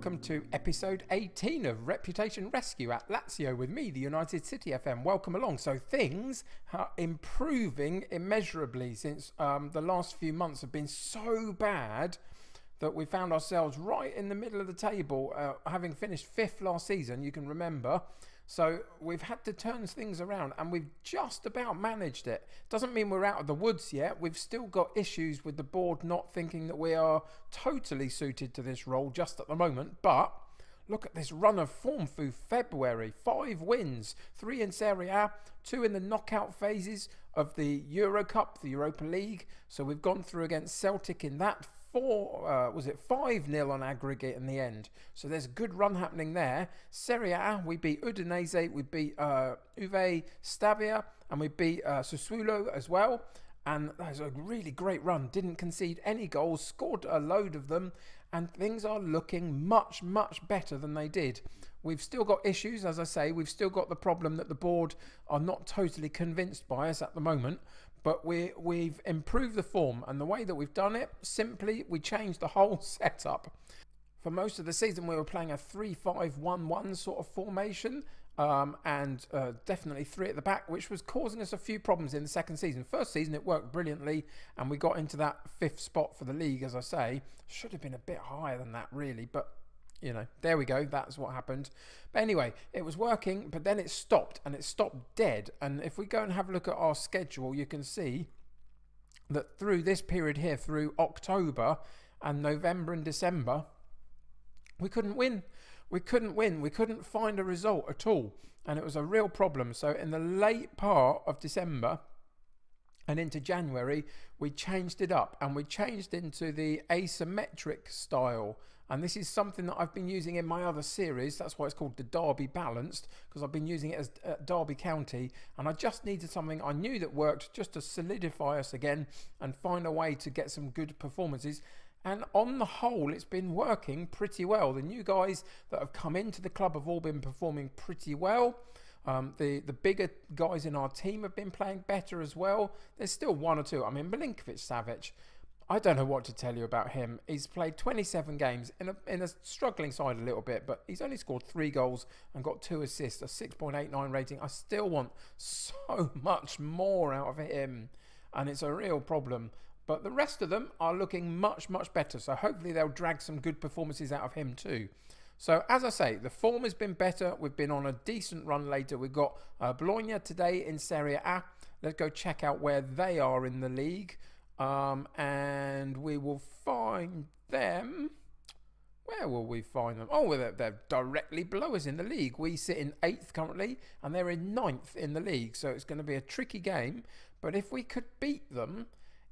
welcome to episode 18 of Reputation Rescue at Lazio with me, the United City FM. Welcome along. So things are improving immeasurably since the last few months have been so bad that we found ourselves right in the middle of the table, having finished 5th last season, you can remember. So we've had to turn things around and we've just about managed it. Doesn't mean we're out of the woods yet. We've still got issues with the board not thinking that we are totally suited to this role just at the moment. But look at this run of form through February. 5 wins, 3 in Serie A, 2 in the knockout phases of the Euro Cup, the Europa League. So we've gone through against Celtic in that. 5-0 on aggregate in the end. So there's a good run happening there. Serie A, we beat Udinese, we beat Juve Stabia, and we beat Sassuolo as well. And that was a really great run. Didn't concede any goals, scored a load of them, and things are looking much, much better than they did. We've still got issues, as I say. We've still got the problem that the board are not totally convinced by us at the moment. But we've improved the form, and the way that we've done it, simply, we changed the whole setup. For most of the season, we were playing a 3-5-1-1 sort of formation, and definitely 3 at the back, which was causing us a few problems in the second season. First season, it worked brilliantly, and we got into that 5th spot for the league, as I say. Should have been a bit higher than that, really, but you know, there we go. That's what happened. But anyway, it was working, but then it stopped, and it stopped dead. And if we go and have a look at our schedule, you can see that through this period here, through October and November and December, we couldn't win. We couldn't win. We couldn't find a result at all. And it was a real problem. So in the late part of December and into January, we changed it up, and we changed into the asymmetric style. And this is something that I've been using in my other series. That's why it's called the Derby Balanced, because I've been using it as Derby County. And I just needed something I knew that worked just to solidify us again and find a way to get some good performances. And on the whole, it's been working pretty well. The new guys that have come into the club have all been performing pretty well. The bigger guys in our team have been playing better as well. There's still 1 or 2. I mean, Milinkovic-Savic, I don't know what to tell you about him. He's played 27 games in a struggling side a little bit, but he's only scored 3 goals and got 2 assists, a 6.89 rating. I still want so much more out of him, and it's a real problem. But the rest of them are looking much, much better. So hopefully they'll drag some good performances out of him too. So as I say, the form has been better. We've been on a decent run later. We've got Bologna today in Serie A. Let's go check out where they are in the league. And we will find them. Where will we find them? Oh, well, they're directly below us in the league. We sit in 8th currently, and they're in 9th in the league. So it's going to be a tricky game. But if we could beat them,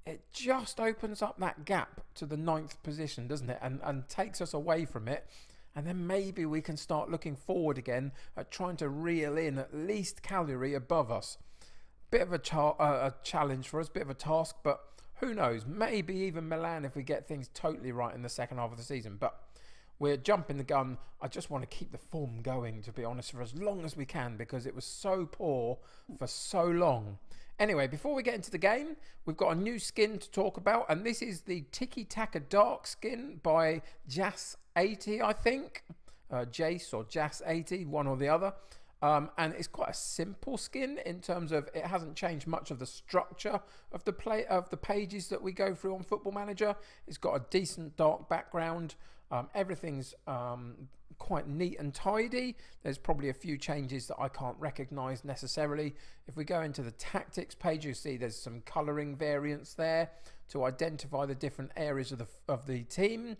it just opens up that gap to the 9th position, doesn't it? And takes us away from it. And then maybe we can start looking forward again at trying to reel in at least Cagliari above us. Bit of a challenge for us, bit of a task, but who knows? Maybe even Milan if we get things totally right in the second half of the season. But we're jumping the gun. I just want to keep the form going, to be honest, for as long as we can, because it was so poor for so long. Anyway, before we get into the game, we've got a new skin to talk about, and this is the Tiki Taka Dark skin by Jas80, I think. Jace or Jas80, one or the other. And it's quite a simple skin in terms of it hasn't changed much of the structure of the pages that we go through on Football Manager. It's got a decent dark background. Everything's quite neat and tidy. There's probably a few changes that I can't recognize necessarily. If we go into the tactics page, you see there's some coloring variants there to identify the different areas of the team.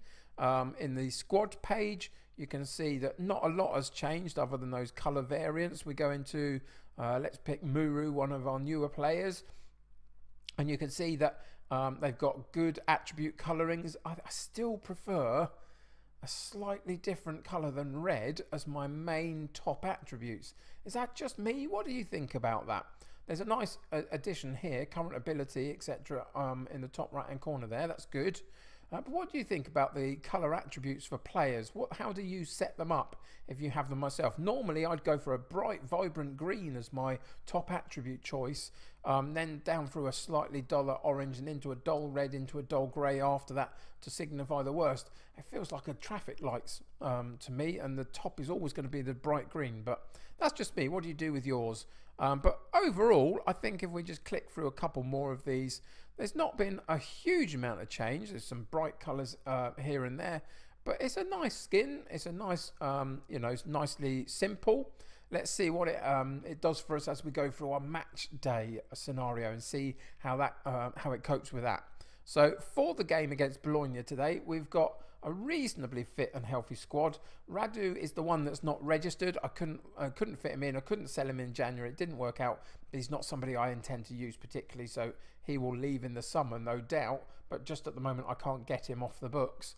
In the squad page, you can see that not a lot has changed other than those color variants. We go into, let's pick Muru, one of our newer players. And you can see that they've got good attribute colorings. I still prefer a slightly different color than red as my main top attributes. Is that just me? What do you think about that? There's a nice addition here, current ability, etc. In the top right hand corner there. That's good. But what do you think about the colour attributes for players? How do you set them up if you have them myself? Normally, I'd go for a bright, vibrant green as my top attribute choice, then down through a slightly duller orange and into a dull red, into a dull grey after that to signify the worst. It feels like a traffic lights to me, and the top is always going to be the bright green. But that's just me. What do you do with yours? But overall, I think if we just click through a couple more of these, there's not been a huge amount of change. There's some bright colours here and there, but it's a nice skin. It's a nice, it's nicely simple. Let's see what it does for us as we go through our match day scenario and see how it copes with that. So for the game against Bologna today, we've got a reasonably fit and healthy squad. Radu is the one that's not registered. I couldn't fit him in. I couldn't sell him in January. It didn't work out. He's not somebody I intend to use particularly, so he will leave in the summer, no doubt. But just at the moment, I can't get him off the books.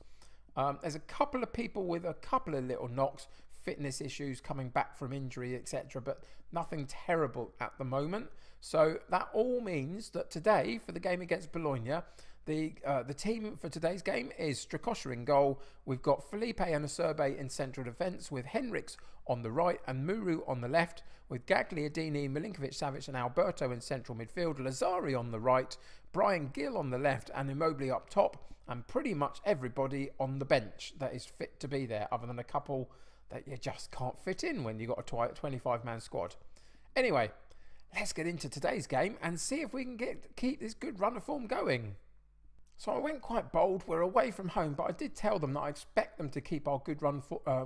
There's a couple of people with a couple of little knocks, fitness issues, coming back from injury, etc. But nothing terrible at the moment. So that all means that today, for the game against Bologna, the team for today's game is Strakosha in goal. We've got Felipe and Acerbe in central defence, with Henriks on the right and Muru on the left, with Gagliardini, Milinkovic-Savic and Alberto in central midfield, Lazzari on the right, Brian Gill on the left and Immobile up top, and pretty much everybody on the bench that is fit to be there, other than a couple that you just can't fit in when you've got a 25-man squad. Anyway, let's get into today's game and see if we can keep this good run of form going. So I went quite bold. We're away from home, but I did tell them that I expect them to keep our good run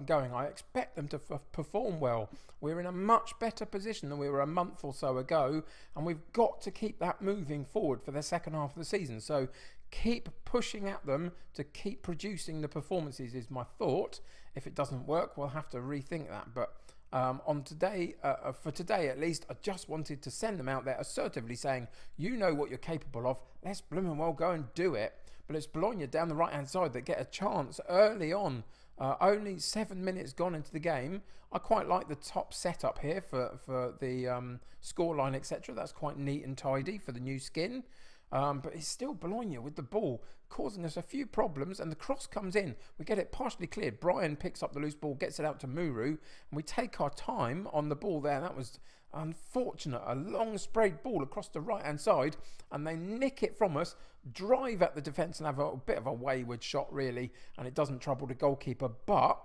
going. I expect them to perform well. We're in a much better position than we were a month or so ago, and we've got to keep that moving forward for the second half of the season. So keep pushing at them to keep producing the performances is my thought. If it doesn't work, we'll have to rethink that. But for today at least, I just wanted to send them out there assertively saying, you know what you're capable of, let's blooming well go and do it. But it's Bologna down the right hand side that get a chance early on, only 7 minutes gone into the game. I quite like the top setup here for the scoreline, etc. That's quite neat and tidy for the new skin. But it's still Bologna with the ball, causing us a few problems, and the cross comes in. We get it partially cleared. Brian picks up the loose ball, gets it out to Muru, and we take our time on the ball there. That was unfortunate. A long sprayed ball across the right-hand side, and they nick it from us, drive at the defence, and have a bit of a wayward shot, really, and it doesn't trouble the goalkeeper, but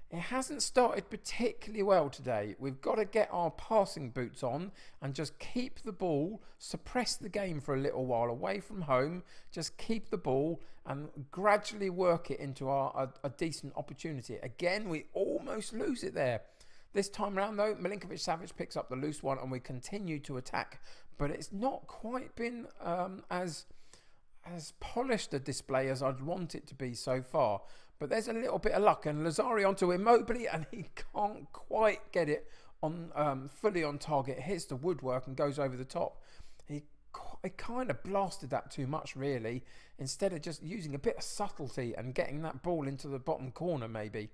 it hasn't started particularly well today. We've got to get our passing boots on and just keep the ball, suppress the game for a little while away from home, just keep the ball and gradually work it into a decent opportunity. Again, we almost lose it there. This time around though, Milinkovic-Savic picks up the loose one and we continue to attack, but it's not quite been as polished a display as I'd want it to be so far. But there's a little bit of luck, and Lazzari onto Immobile, and he can't quite get it on fully on target. Hits the woodwork and goes over the top. He kind of blasted that too much, really, instead of just using a bit of subtlety and getting that ball into the bottom corner, maybe.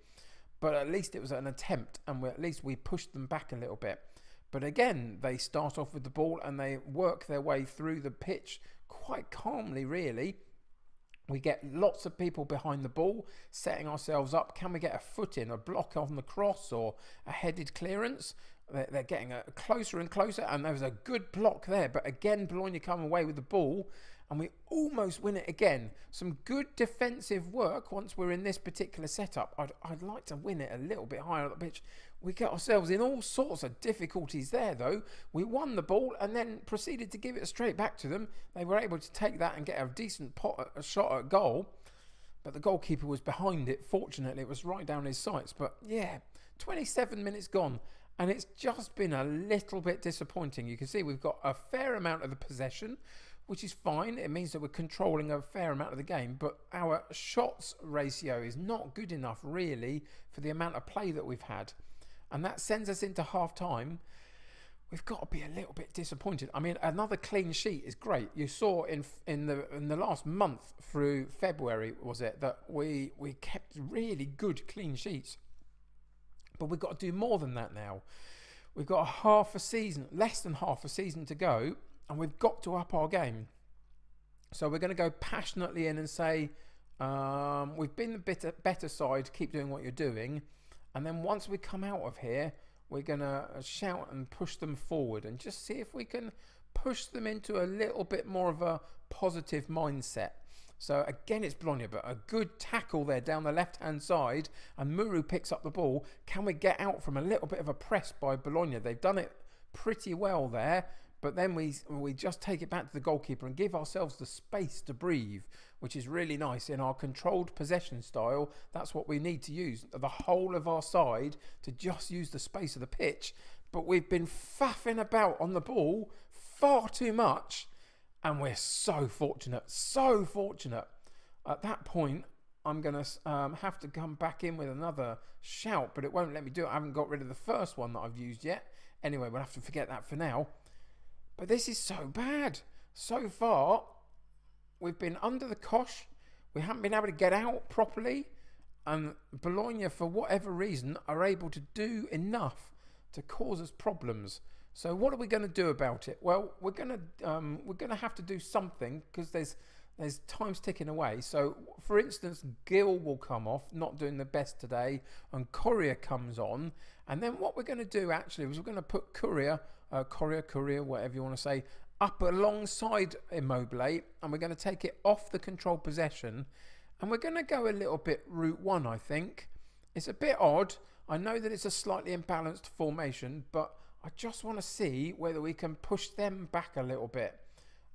But at least it was an attempt, and at least we pushed them back a little bit. But again, they start off with the ball and they work their way through the pitch quite calmly, really. We get lots of people behind the ball, setting ourselves up. Can we get a foot in, a block on the cross or a headed clearance? They're getting closer and closer, and there was a good block there. But again, Bologna come away with the ball, and we almost win it again. Some good defensive work once we're in this particular setup. I'd like to win it a little bit higher up the pitch. We get ourselves in all sorts of difficulties there, though. We won the ball and then proceeded to give it straight back to them. They were able to take that and get a decent shot at goal. But the goalkeeper was behind it. Fortunately, it was right down his sights. But yeah, 27 minutes gone. And it's just been a little bit disappointing. You can see we've got a fair amount of the possession, which is fine. It means that we're controlling a fair amount of the game. But our shots ratio is not good enough, really, for the amount of play that we've had. And that sends us into half-time. We've got to be a little bit disappointed. I mean, another clean sheet is great. You saw in the last month through February, was it, that we kept really good clean sheets. But we've got to do more than that now. We've got half a season, less than half a season to go, and we've got to up our game. So we're going to go passionately in and say, We've been the better side. Keep doing what you're doing. And then once we come out of here, we're going to shout and push them forward and just see if we can push them into a little bit more of a positive mindset. So again, it's Bologna, but a good tackle there down the left-hand side, and Muru picks up the ball. Can we get out from a little bit of a press by Bologna? They've done it pretty well there, but then we just take it back to the goalkeeper and give ourselves the space to breathe, which is really nice. In our controlled possession style, that's what we need to use, the whole of our side, to just use the space of the pitch. But we've been faffing about on the ball far too much, and we're so fortunate, so fortunate. At that point, I'm going to have to come back in with another shout, but it won't let me do it. I haven't got rid of the first one that I've used yet. Anyway, we'll have to forget that for now. But this is so bad. So far, we've been under the cosh. We haven't been able to get out properly. And Bologna, for whatever reason, are able to do enough to cause us problems. So what are we going to do about it? Well, we're going to have to do something, because there's time's ticking away. So, for instance, Gil will come off, not doing the best today, and Courier comes on. And then what we're going to do actually is we're going to put Courier, whatever you want to say, up alongside Immobile, and we're going to take it off the controlled possession, and we're going to go a little bit route one, I think. It's a bit odd. I know that it's a slightly imbalanced formation, but I just want to see whether we can push them back a little bit.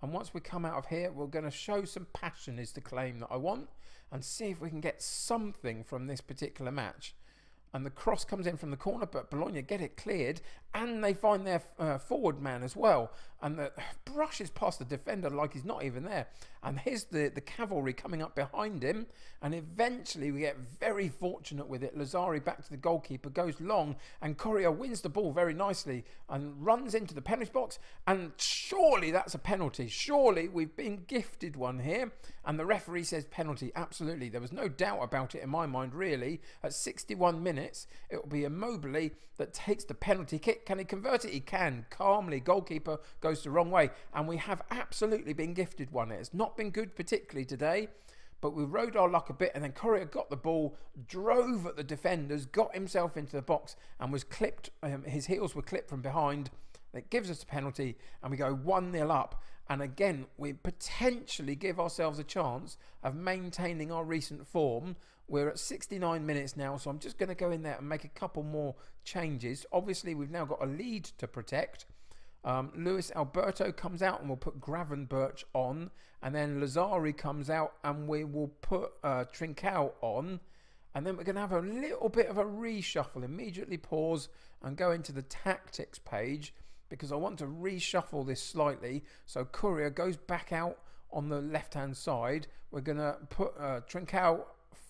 And once we come out of here, we're going to show some passion, is the claim that I want, and see if we can get something from this particular match. And the cross comes in from the corner, but Bologna get it cleared, and they find their forward man as well. And the brushes past the defender like he's not even there. And here's the cavalry coming up behind him. And eventually we get very fortunate with it. Lazzari back to the goalkeeper, goes long, and Courier wins the ball very nicely and runs into the penalty box. And surely that's a penalty. Surely we've been gifted one here. And the referee says penalty. Absolutely. There was no doubt about it in my mind, really. At 61 minutes, it will be Immobile that takes the penalty kick. Can he convert it? He can. Calmly. Goalkeeper goes the wrong way. And we have absolutely been gifted one. It's not been good particularly today, but we rode our luck a bit, and then Courier got the ball, drove at the defenders, got himself into the box, and was clipped. His heels were clipped from behind. That gives us a penalty, and we go 1-0 up. And again, we potentially give ourselves a chance of maintaining our recent form. We're at 69 minutes now, so I'm just going to go in there and make a couple more changes. Obviously, we've now got a lead to protect. Luis Alberto comes out, and we'll put Gravenberch on. And then Lazzari comes out, and we will put Trincao on. And then we're going to have a little bit of a reshuffle. Immediately pause and go into the tactics page, because I want to reshuffle this slightly. So Courier goes back out on the left-hand side. We're going to put Trincao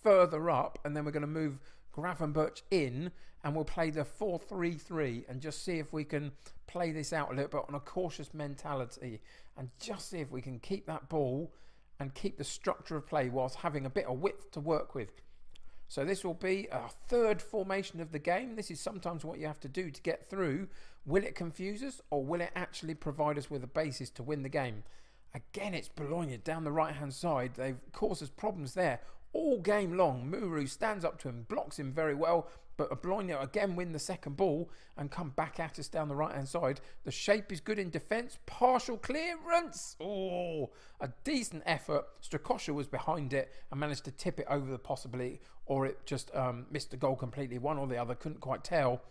further up, and then we're going to move Gravenberch in, and we'll play the 4-3-3 and just see if we can play this out a little bit on a cautious mentality, and just see if we can keep that ball and keep the structure of play whilst having a bit of width to work with. So this will be a third formation of the game. This is sometimes what you have to do to get through. Will it confuse us, or will it actually provide us with a basis to win the game? Again, it's Bologna down the right-hand side. They've caused us problems there all game long. Muru stands up to him, blocks him very well, but Bologna again win the second ball and come back at us down the right-hand side. The shape is good in defence. Partial clearance. Oh, a decent effort. Strakosha was behind it and managed to tip it over the possibility, or it just missed the goal completely. One or the other, couldn't quite tell.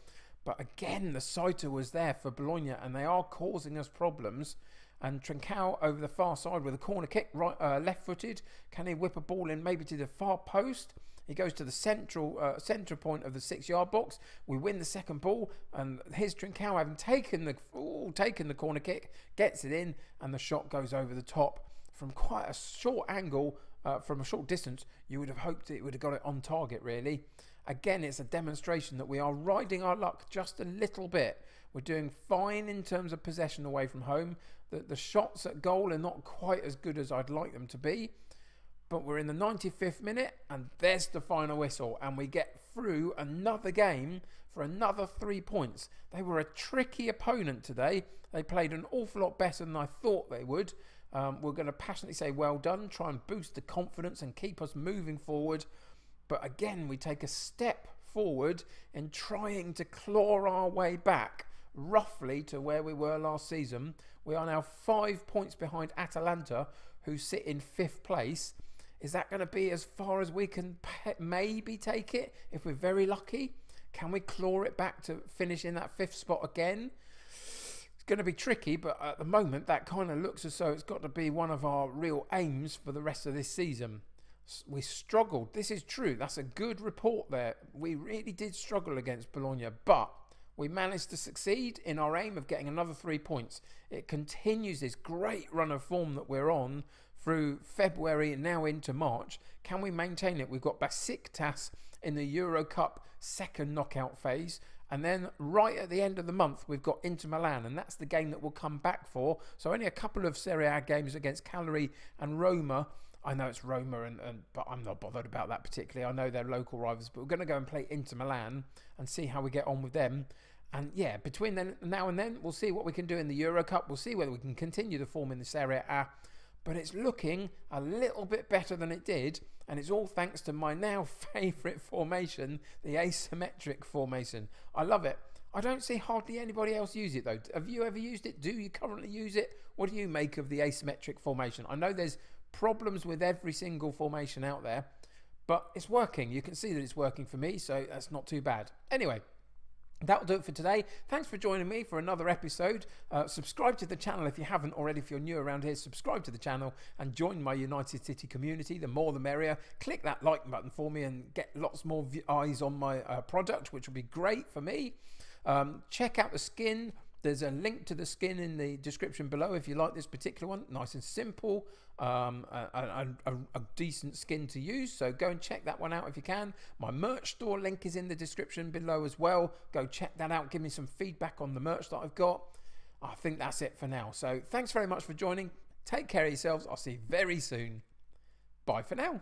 But again, the sighter was there for Bologna, and they are causing us problems. And Trincao over the far side with a corner kick, right, left-footed. Can he whip a ball in maybe to the far post? He goes to the centre point of the 6-yard box. We win the second ball, and here's Trincao having taken the corner kick, gets it in, and the shot goes over the top from quite a short angle, from a short distance. You would have hoped it would have got it on target, really. Again, it's a demonstration that we are riding our luck just a little bit. We're doing fine in terms of possession away from home. The shots at goal are not quite as good as I'd like them to be. But we're in the 95th minute, and there's the final whistle. And we get through another game for another 3 points. They were a tricky opponent today. They played an awful lot better than I thought they would. We're going to passionately say well done, try and boost the confidence and keep us moving forward. But again, we take a step forward in trying to claw our way back roughly to where we were last season. We are now 5 points behind Atalanta, who sit in 5th place. Is that going to be as far as we can maybe take it if we're very lucky? Can we claw it back to finish in that 5th spot again? It's going to be tricky, but at the moment that kind of looks as though it's got to be one of our real aims for the rest of this season. We struggled. This is true. That's a good report there. We really did struggle against Bologna, but we managed to succeed in our aim of getting another 3 points. It continues this great run of form that we're on through February and now into March. Can we maintain it? We've got Besiktas in the Euro Cup second knockout phase. And then right at the end of the month, we've got Inter Milan. And that's the game that we'll come back for. So only a couple of Serie A games against Cagliari and Roma. I know it's Roma, but I'm not bothered about that particularly. I know they're local rivals, but we're going to go and play Inter Milan and see how we get on with them. And yeah, between now and then, we'll see what we can do in the Euro Cup. We'll see whether we can continue the form in the Serie A. But it's looking a little bit better than it did. And it's all thanks to my now favourite formation, the asymmetric formation. I love it. I don't see hardly anybody else use it though. Have you ever used it? Do you currently use it? What do you make of the asymmetric formation? I know there's problems with every single formation out there, but it's working. You can see that it's working for me, so that's not too bad. Anyway, that'll do it for today. Thanks for joining me for another episode. Subscribe to the channel if you haven't already. If you're new around here, subscribe to the channel and join my United City community. The more the merrier. Click that like button for me and get lots more eyes on my product, which will be great for me. Check out the skin. There's a link to the skin in the description below if you like this particular one. Nice and simple, a decent skin to use. So go and check that one out if you can. My merch store link is in the description below as well. Go check that out. Give me some feedback on the merch that I've got. I think that's it for now. So thanks very much for joining. Take care of yourselves. I'll see you very soon. Bye for now.